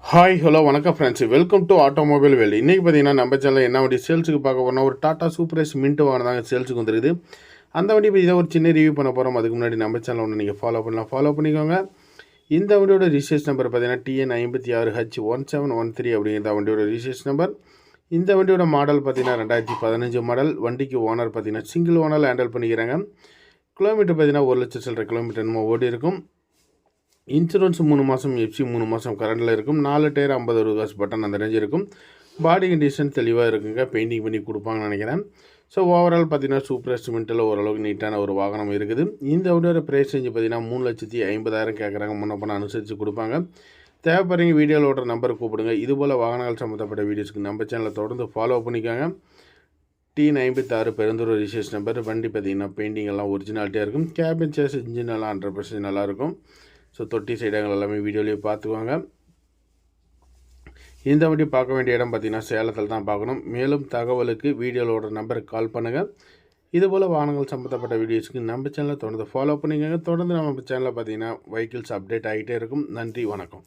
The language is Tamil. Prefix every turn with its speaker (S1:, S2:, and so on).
S1: ஹாய் ஹலோ வணக்கம் ஃப்ரெண்ட்ஸ், வெல்கம் டு ஆட்டோமொபைல் வேல். இன்றைக்கி பார்த்தீங்கன்னா நம்ம சேனலில் என்ன வண்டி சேல்ஸுக்கு பார்க்க போகிறோம்னா ஒரு டாடா சூப்பர் எஸ் மின்ட் வாங்கினாங்க சேல்ஸுக்கு வந்துருக்குது. அந்த வண்டி பற்றி இதை ஒரு சின்ன ரிவ்யூ பண்ண போகிறோம். அதுக்கு முன்னாடி நம்ம சேனல் ஒன்று நீங்கள் ஃபாலோ பண்ணிக்கோங்க. இந்த வண்டியோட ரிஜிஸ்ட்ரேஷன் நம்பர் பார்த்தீங்கன்னா TN56H1713 அப்படிங்கிற வண்டியோட ரிஜிஸ்ட்ரேஷன் நம்பர். இந்த வண்டியோட மாடல் பார்த்தீங்கன்னா 2015 மாடல். வண்டிக்கு ஓனர் பார்த்தீங்கன்னா சிங்கிள் ஓனர் ஹேண்டில் பண்ணிக்கிறாங்க. கிலோமீட்டர் பார்த்தீங்கன்னா 1,00,000 சில்லற கிலோமீட்டர் என்னமோ ஓடி இருக்கும். இன்சூரன்ஸ் 3 மாதம், எஃப்சி 3 மாதம் கரண்டில் இருக்கும். 4 டயர் 50 காசு பட்டன் அந்த ரேஞ்ச் இருக்கும். பாடி கண்டிஷன் தெளிவாக இருக்குங்க. பெயிண்டிங் பண்ணி கொடுப்பாங்கன்னு நினைக்கிறேன். ஸோ ஓவரால் பார்த்தீங்கன்னா சூப்பர் எஸ்டிமெண்ட்டில் ஓரளவுக்கு நீட்டான ஒரு வாகனம் இருக்குது. இந்த வண்டியோட ப்ரைஸ் ரேஞ்சு பார்த்தீங்கன்னா 3,50,000 கேட்குறாங்க. முன்ன பண்ண அனுசரித்து கொடுப்பாங்க. தேவைப்படுறீங்க வீடியோவில் ஓடுற நம்பரை கூப்பிடுங்க. இதுபோல் வாகனங்கள் சம்மந்தப்பட்ட வீடியோஸ்க்கு நம்ம சேனலை தொடர்ந்து ஃபாலோ பண்ணிக்கோங்க. T56 Perundur registration number. வண்டி பார்த்தீங்கன்னா பெயிண்டிங் எல்லாம் ஒரிஜினாலிட்டியாக இருக்கும். கேபின் சேஸ் இன்ஜின் எல்லாம் 100% நல்லாயிருக்கும். ஸோ தொட்டி சைடுகள் எல்லாமே வீடியோலேயே பார்த்துக்குவாங்க. இந்த வண்டி பார்க்க வேண்டிய இடம் பார்த்திங்கன்னா சேலத்தில் தான் பார்க்கணும். மேலும் தகவலுக்கு வீடியோவோட நம்பருக்கு கால் பண்ணுங்கள். இதுபோல் வாகனங்கள் சம்மந்தப்பட்ட வீடியோஸ்க்கு நம்ம சேனலை தொடர்ந்து ஃபாலோ பண்ணிக்கோங்க. தொடர்ந்து நம்ம சேனலில் பார்த்திங்கன்னா வெஹிக்கிள்ஸ் அப்டேட் ஆகிட்டே இருக்கும். நன்றி, வணக்கம்.